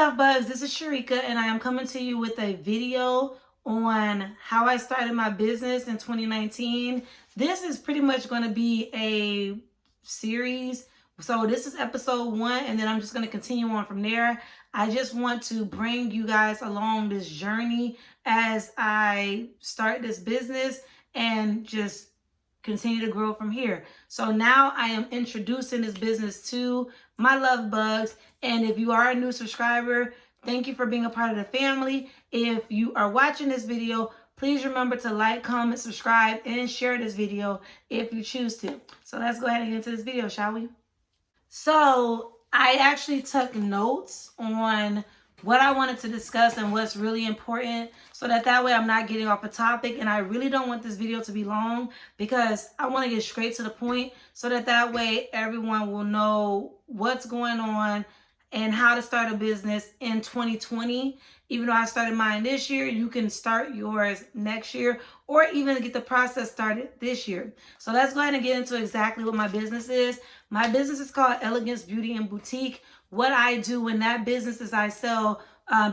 love bugs, this is Sharika and I am coming to you with a video on how I started my business in 2019. This is pretty much going to be a series. So this is episode 1 and then I'm just going to continue on from there. I just want to bring you guys along this journey as I start this business and just continue to grow from here. So now I am introducing this business to my love bugs. And if you are a new subscriber, thank you for being a part of the family. If you are watching this video, please remember to like, comment, subscribe, and share this video if you choose to. So let's go ahead and get into this video, shall we? So I actually took notes on what I wanted to discuss and what's really important so that way I'm not getting off a topic. And I really don't want this video to be long because I want to get straight to the point so that way everyone will know what's going on and how to start a business in 2020. Even though I started mine this year, you can start yours next year or even get the process started this year. So let's go ahead and get into exactly what my business is. My business is called Elegance Beauty Boutique. What I do in that business is I sell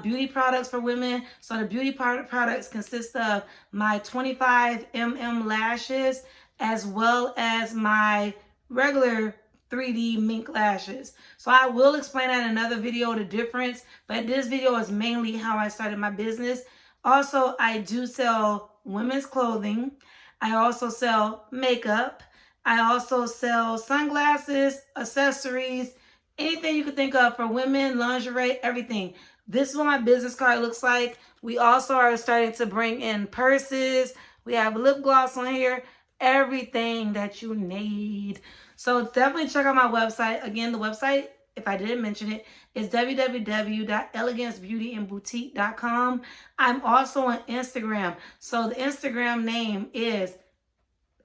beauty products for women. So the beauty products consist of my 25mm lashes as well as my regular 3D Mink Lashes. So I will explain that in another video, the difference, but this video is mainly how I started my business. Also, I do sell women's clothing. I also sell makeup. I also sell sunglasses, accessories, anything you could think of for women, lingerie, everything. This is what my business card looks like. We also are starting to bring in purses. We have lip gloss on here, everything that you need. So definitely check out my website. Again, the website, if I didn't mention it, is www.elegancebeautyboutique.com. I'm also on Instagram. So the Instagram name is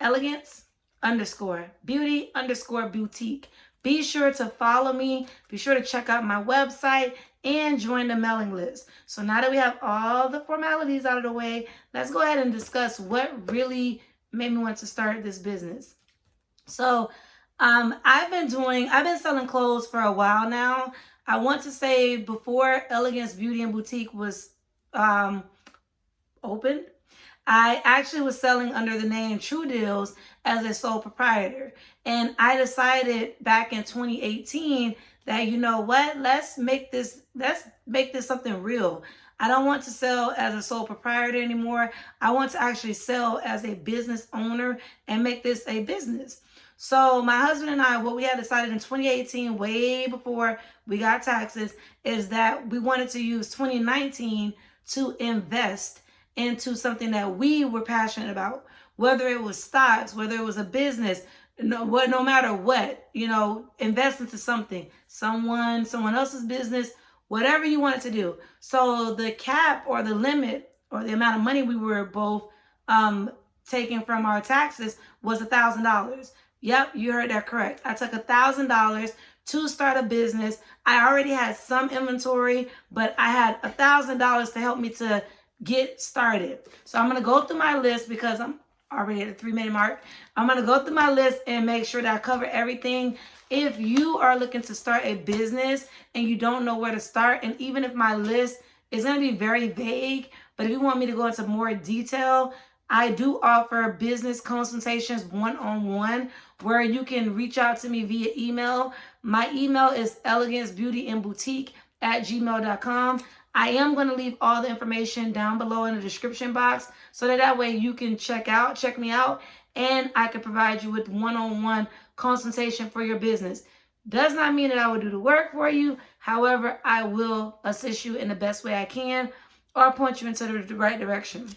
Elegance_Beauty_Boutique. Be sure to follow me. Be sure to check out my website and join the mailing list. So now that we have all the formalities out of the way, let's go ahead and discuss what really made me want to start this business. So I've been selling clothes for a while now. I want to say before Elegance Beauty Boutique was opened, I actually was selling under the name True Deals as a sole proprietor. And I decided back in 2018 that, you know what, let's make this something real. I don't want to sell as a sole proprietor anymore. I want to actually sell as a business owner and make this a business. So my husband and I, what we had decided in 2018, way before we got taxes, is that we wanted to use 2019 to invest into something that we were passionate about, whether it was stocks, whether it was a business, no matter what, invest into something, someone else's business, whatever you wanted to do. So the cap or the limit or the amount of money we were both taking from our taxes was $1,000. Yep, you heard that correct. I took $1,000 to start a business. I already had some inventory, but I had $1,000 to help me to get started. So I'm going to go through my list because I'm already at the 3-minute mark. I'm going to go through my list and make sure that I cover everything. If you are looking to start a business and you don't know where to start, and even if my list is going to be very vague, but if you want me to go into more detail, I do offer business consultations one-on-one where you can reach out to me via email. My email is elegancebeautyboutique@gmail.com. I am going to leave all the information down below in the description box so that way you can check me out, and I can provide you with one-on-one consultation for your business. Does not mean that I will do the work for you. However, I will assist you in the best way I can or point you into the right direction.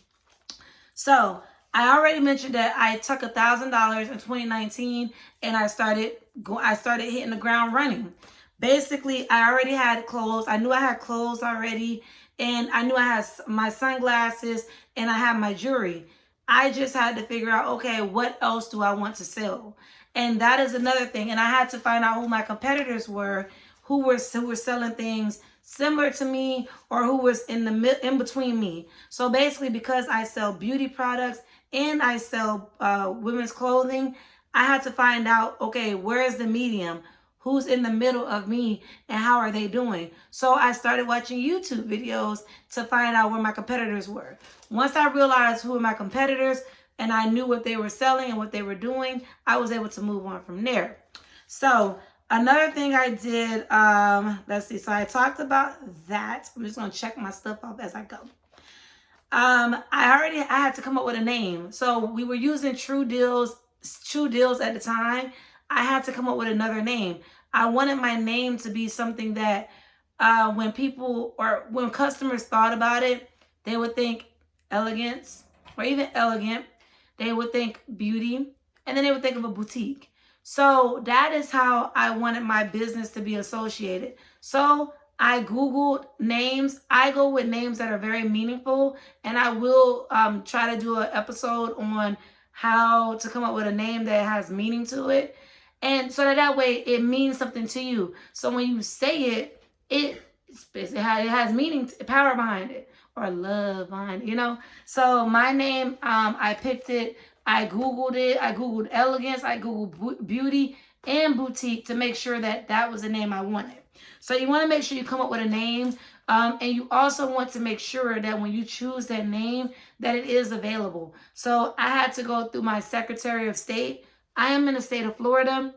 So I already mentioned that I took $1,000 in 2019 and I started hitting the ground running. Basically, I already had clothes. I knew I had clothes already, and I knew I had my sunglasses and I had my jewelry. I just had to figure out, okay, what else do I want to sell? And that is another thing. And I had to find out who my competitors were, who were selling things similar to me or who was in between me. So basically, because I sell beauty products and I sell women's clothing, I had to find out, okay, where is the medium? who's in the middle of me and how are they doing. So I started watching YouTube videos to find out where my competitors were. Once I realized who were my competitors and I knew what they were selling and what they were doing, I was able to move on from there. So another thing I did, let's see. So I talked about that. I'm just going to check my stuff off as I go. I had to come up with a name. So we were using True Deals at the time. I had to come up with another name. I wanted my name to be something that when people or when customers thought about it, they would think elegance or even elegant. They would think beauty, and then they would think of a boutique. So that is how I wanted my business to be associated. So I Googled names. I go with names that are very meaningful, and I will try to do an episode on how to come up with a name that has meaning to it. And so that way it means something to you. So when you say it, it has meaning, power behind it, or love behind it, you know? So my name, I picked it. I Googled it. I Googled elegance. I Googled beauty and boutique to make sure that that was the name I wanted. So you want to make sure you come up with a name. And you also want to make sure that when you choose that name, that it is available. So I had to go through my Secretary of State. I am in the state of Florida.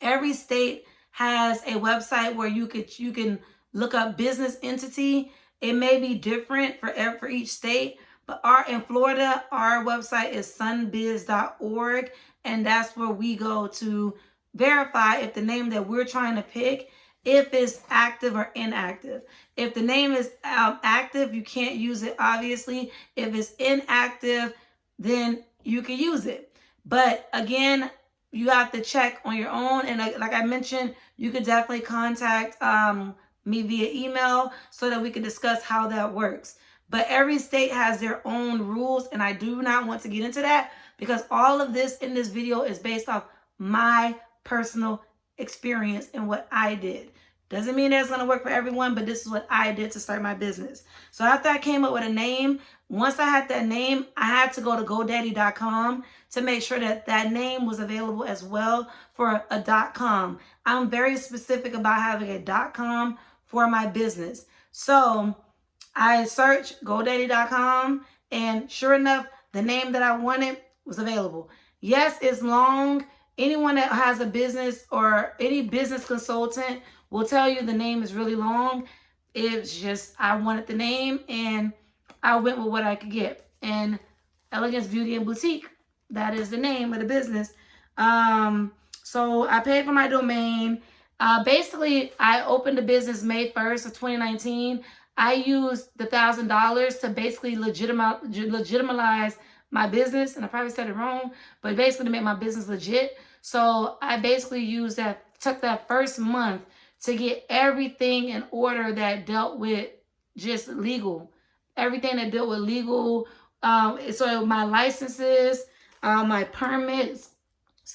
Every state has a website where you can look up business entity. It may be different for each state, but in Florida, our website is sunbiz.org, and that's where we go to verify if the name that we're trying to pick, if it's active or inactive. If the name is active, you can't use it, obviously. If it's inactive, then you can use it. But again, you have to check on your own. And like I mentioned, you could definitely contact me via email so that we can discuss how that works. But every state has their own rules, and I do not want to get into that because all of this in this video is based off my personal experience and what I did. Doesn't mean that it's going to work for everyone, but this is what I did to start my business. So after I came up with a name, once I had that name, I had to go to GoDaddy.com to make sure that that name was available as well for a .com. I'm very specific about having a .com for my business. So I searched GoDaddy.com, and sure enough, the name that I wanted was available. Yes, it's long. Anyone that has a business or any business consultant will tell you the name is really long. It's just, I wanted the name and I went with what I could get. And Elegance Beauty and Boutique, that is the name of the business. So I paid for my domain. Basically, I opened the business May 1st of 2019. I used the $1,000 to basically legitimize my business. And I probably said it wrong, but basically to make my business legit. So I basically took that first month to get everything in order that dealt with just legal. Everything that dealt with legal. So my licenses, my permits,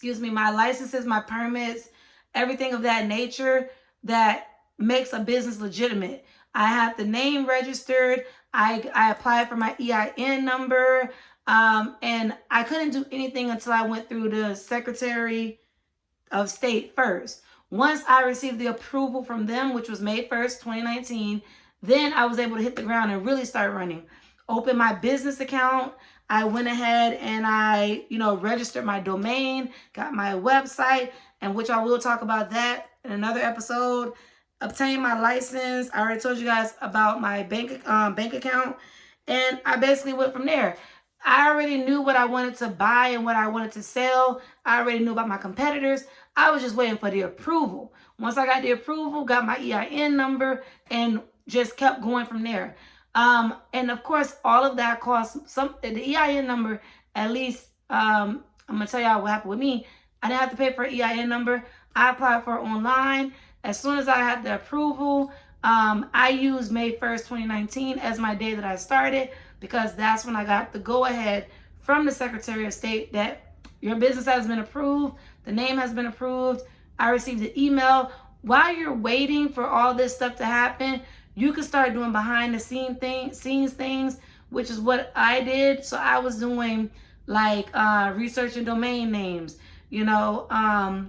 my licenses, my permits, everything of that nature that makes a business legitimate. I had the name registered. I applied for my EIN number. And I couldn't do anything until I went through the Secretary of State first. Once I received the approval from them, which was May 1st, 2019, then I was able to hit the ground and really start running. Open my business account. I went ahead and I, registered my domain, got my website, and which I will talk about that in another episode. Obtained my license. I already told you guys about my bank account, and I basically went from there. I already knew what I wanted to buy and what I wanted to sell. I already knew about my competitors. I was just waiting for the approval. Once I got the approval, got my EIN number, and just kept going from there. And of course, all of that costs the EIN number, at least, I'm going to tell y'all what happened with me. I didn't have to pay for an EIN number. I applied for it online. As soon as I had the approval, I used May 1st, 2019 as my day that I started, because that's when I got the go-ahead from the Secretary of State that your business has been approved, the name has been approved. I received an email. While you're waiting for all this stuff to happen, you can start doing behind the scenes things, which is what I did. So I was doing researching domain names. I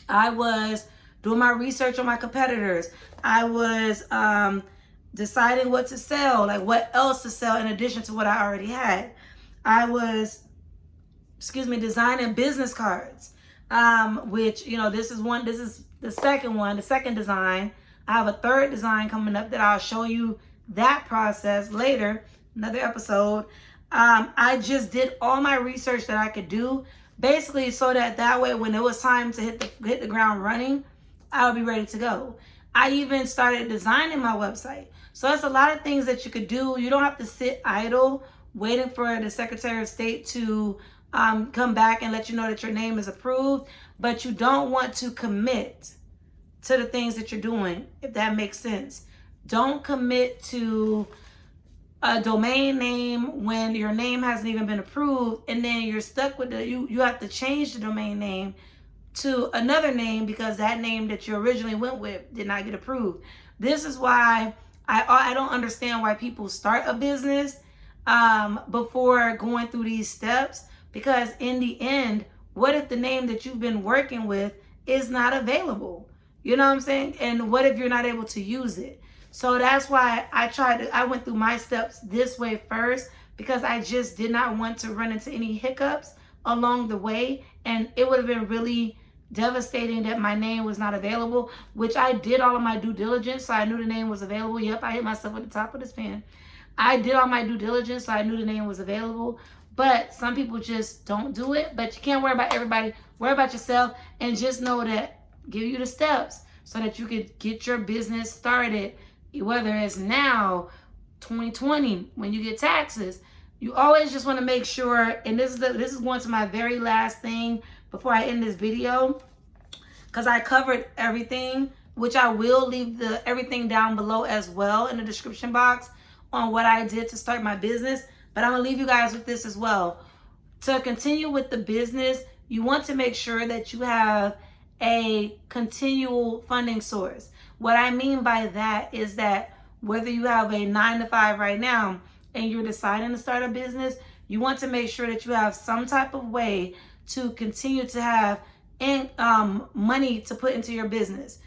was doing my research on my competitors. I was deciding what to sell, like what else to sell in addition to what I already had. I was, designing business cards, which, this is the second design. I have a third design coming up that I'll show you that process later, another episode. I just did all my research that I could do, basically so that way when it was time to hit the ground running, I'll be ready to go. I even started designing my website. So there's a lot of things that you could do. You don't have to sit idle waiting for the Secretary of State to come back and let you know that your name is approved, but you don't want to commit to the things that you're doing, if that makes sense. Don't commit to a domain name when your name hasn't even been approved, and then you're stuck with you have to change the domain name to another name because that name that you originally went with did not get approved. This is why I don't understand why people start a business before going through these steps, because in the end, what if the name that you've been working with is not available? You know what I'm saying? And what if you're not able to use it? So that's why I went through my steps this way first, because I just did not want to run into any hiccups along the way. And it would have been really devastating that my name was not available, which I did all of my due diligence. So I knew the name was available. Yep, I hit myself with the top of this pen. I did all my due diligence, so I knew the name was available. But some people just don't do it. But you can't worry about everybody. Worry about yourself, and just know that, give you the steps so that you could get your business started, whether it's now, 2020, when you get taxes. You always just want to make sure, and this is going to my very last thing before I end this video, because I covered everything, which I will leave everything down below as well in the description box on what I did to start my business. But I'm going to leave you guys with this as well. To continue with the business, you want to make sure that you have a continual funding source. What I mean by that is that whether you have a 9-to-5 right now and you're deciding to start a business, you want to make sure that you have some type of way to continue to have money to put into your business.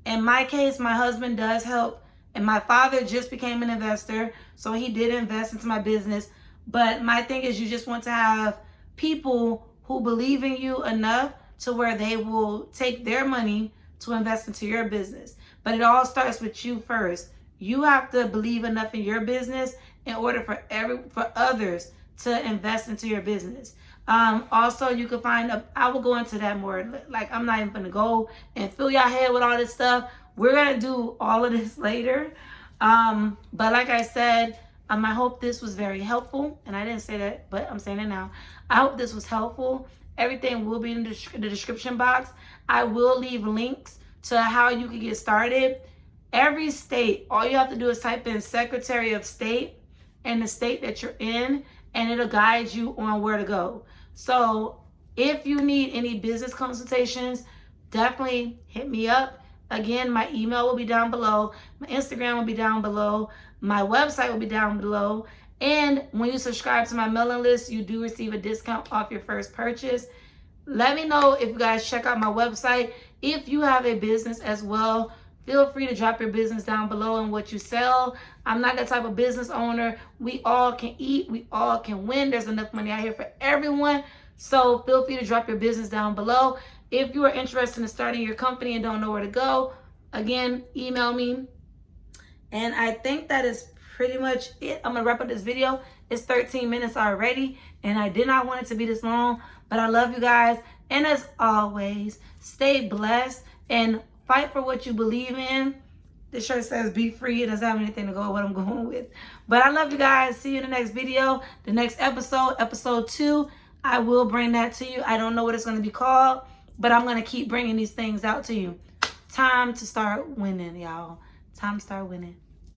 In my case, my husband does help, and my father just became an investor, so he did invest into my business. But my thing is, you just want to have people who believe in you enough to where they will take their money to invest into your business. But it all starts with you first. You have to believe enough in your business in order for others to invest into your business. Also, you can I will go into that more. Like, I'm not even gonna go and fill your head with all this stuff. We're gonna do all of this later. But like I said, I hope this was very helpful. And I didn't say that, but I'm saying it now. I hope this was helpful. Everything will be in the description box. I will leave links to how you can get started. Every state, all you have to do is type in Secretary of State and the state that you're in, and it'll guide you on where to go. So if you need any business consultations, definitely hit me up. Again, my email will be down below. My Instagram will be down below. My website will be down below. And when you subscribe to my mailing list, you do receive a discount off your first purchase. Let me know if you guys check out my website. If you have a business as well, feel free to drop your business down below and what you sell. I'm not that type of business owner. We all can eat. We all can win. There's enough money out here for everyone. So feel free to drop your business down below. If you are interested in starting your company and don't know where to go, again, email me. And I think that is pretty much it. I'm going to wrap up this video. It's 13 minutes already, and I did not want it to be this long, but I love you guys. And as always, stay blessed and fight for what you believe in. This shirt says be free. It doesn't have anything to go with what I'm going with. But I love you guys. See you in the next video. The next episode, episode 2, I will bring that to you. I don't know what it's going to be called, but I'm going to keep bringing these things out to you. Time to start winning, y'all. Time to start winning.